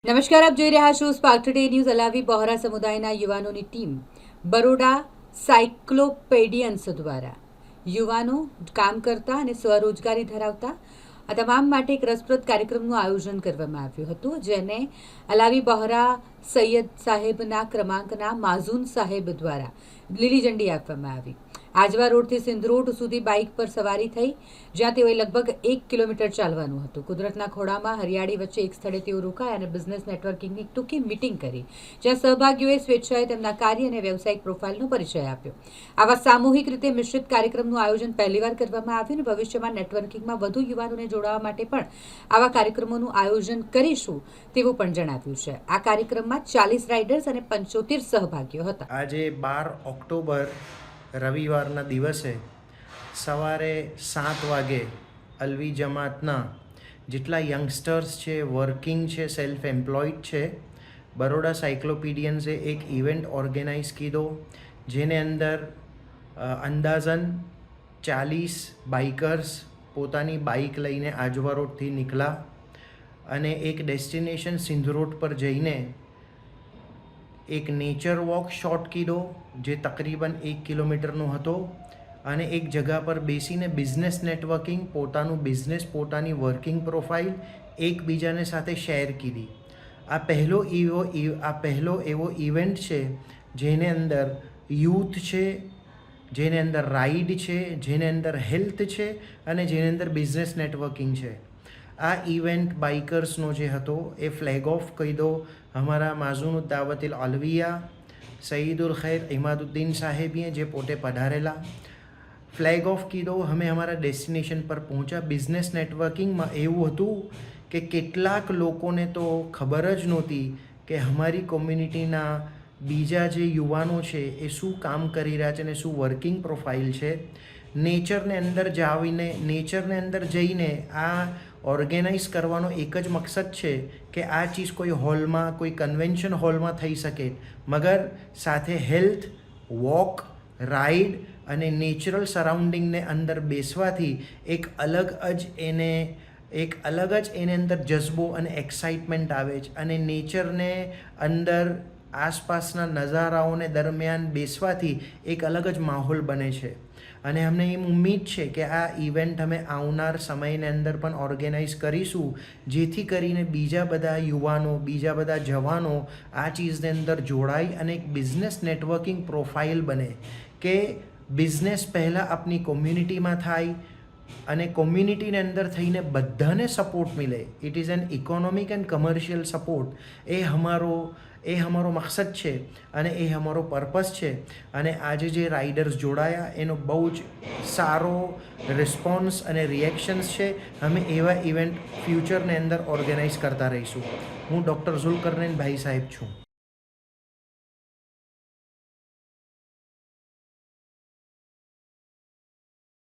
નમસ્કાર, આપ જોઈ રહ્યા છો સ્પાર્ક ટુડે ન્યૂઝ. અલાવી બહોરા સમુદાયના યુવાનોની ટીમ બરોડા સાયક્લોપેડિયન્સ દ્વારા યુવાનો કામ કરતા અને સ્વરોજગારી ધરાવતા આ તમામ માટે એક રસપ્રદ કાર્યક્રમનું આયોજન કરવામાં આવ્યું હતું, જેને અલાવી બહોરા સૈયદ સાહેબના ક્રમાંકના માઝૂન સાહેબ દ્વારા લીલી ઝંડી આપવામાં આવી. આજવા રોડથી સિંધરોડ સુધી બાઇક પર સવારી થઈ, જ્યાં તેઓએ લગભગ 1 કિલોમીટર ચાલવાનું હતું. કુદરતના ખોળામાં હરિયાળી વચ્ચે એક સ્થળે તેઓ રોકાયા અને બિઝનેસ નેટવર્કિંગની ટૂંકી મીટિંગ કરી, જ્યાં સહભાગીઓએ સ્વેચ્છાએ તેમના કાર્ય અને વ્યવસાયિક પ્રોફાઇલનો પરિચય આપ્યો. આવા સામૂહિક રીતે મિશ્રિત કાર્યક્રમનું આયોજન પહેલીવાર કરવામાં આવ્યું અને ભવિષ્યમાં નેટવર્કિંગમાં વધુ યુવાનોને જોડાવા માટે પણ આવા કાર્યક્રમોનું આયોજન કરીશું તેવું પણ જણાવ્યું છે. આ કાર્યક્રમમાં 40 રાઇડર્સ અને 75 સહભાગીઓ હતા. આજે 12 ઓક્ટોબર રવિવારના દિવસે સવારે 7 વાગે અલવી જમાતના જેટલા યંગસ્ટર્સ છે, વર્કિંગ છે, સેલ્ફ એમ્પ્લોયડ છે, બરોડા સાયક્લોપીડિયન્સે એક ઇવેન્ટ ઓર્ગેનાઇઝ કીધો, જેને અંદર અંદાઝન 40 બાઇકર્સ પોતાની બાઇક લઈને આજવા રોડથી નીકળ્યા અને એક ડેસ્ટિનેશન સિંધરોડ પર જઈને એક નેચર વોક શોટ કીધો, જે તકરીબન 1 કિલોમીટરનો હતો, અને એક જગા પર બેસીને બિઝનેસ નેટવર્કિંગ, પોતાનું બિઝનેસ, પોતાની વર્કિંગ પ્રોફાઇલ એકબીજાને સાથે શેર કીધી. આ પહેલો એવો ઇવેન્ટ છે જેને અંદર યુથ છે, જેને અંદર રાઇડ છે, જેને અંદર હેલ્થ છે અને જેને અંદર બિઝનેસ નેટવર્કિંગ છે. આ ઇવેન્ટ બાઇકર્સનો જે હતો એ ફ્લેગ ઓફ કીધો અમારા માઝૂન દાવતિલ અલવિયા સઈદુલ ખૈર ઇમાદુદ્દીન સાહેબીએ, જે પોતે પધારેલા. ફ્લેગ ઓફ કીધો, અમે અમારા ડેસ્ટિનેશન પર પહોંચ્યા. બિઝનેસ નેટવર્કિંગમાં એવું હતું કે કેટલાક લોકોને તો ખબર જ નહોતી કે અમારી કોમ્યુનિટીના બીજા જે યુવાનો છે એ શું કામ કરી રહ્યા છે અને શું વર્કિંગ પ્રોફાઇલ છે. નેચરને અંદર જઈને આ ઓર્ગેનાઇઝ કરવાનો એક જ મકસદ છે કે આ ચીજ કોઈ હોલમાં, કોઈ કન્વેન્શન હોલમાં થઈ શકે, મગર સાથે હેલ્થ, વોક, રાઇડ અને નેચરલ સરાઉન્ડિંગને અંદર બેસવાથી એક અલગ જ એને અંદર જજ્બો અને એક્સાઇટમેન્ટ આવે છે. અને નેચરને અંદર આસપાસના નજારાઓને દરમિયાન બેસવાથી એક અલગ જ માહોલ બને છે. અને અમને એમ ઉમ્મીદ છે કે આ ઇવેન્ટ અમે આવનાર સમયની અંદર પણ ઓર્ગેનાઇઝ કરીશું, જેથી કરીને બીજા બધા યુવાનો, બીજા બધા જવાનો આ ચીઝની અંદર જોડાય અને એક બિઝનેસ નેટવર્કિંગ પ્રોફાઇલ બને, કે બિઝનેસ પહેલાં આપણી કોમ્યુનિટીમાં થાય અને કોમ્યુનિટીની અંદર થઈને બધાને સપોર્ટ મળે. It is an economic and commercial support. એ અમારો મકસદ છે અને એ અમારો પર્પસ છે. અને આજે જે રાઇડર્સ જોડાયા એનો બહુ જ સારો રિસ્પોન્સ અને રિએક્શન્સ છે. અમે એવા ઇવેન્ટ ફ્યુચરની અંદર ઓર્ગેનાઇઝ કરતા રહીશું. હું ડૉક્ટર ઝુલ્કરનૈન ભાઈ સાહેબ છું.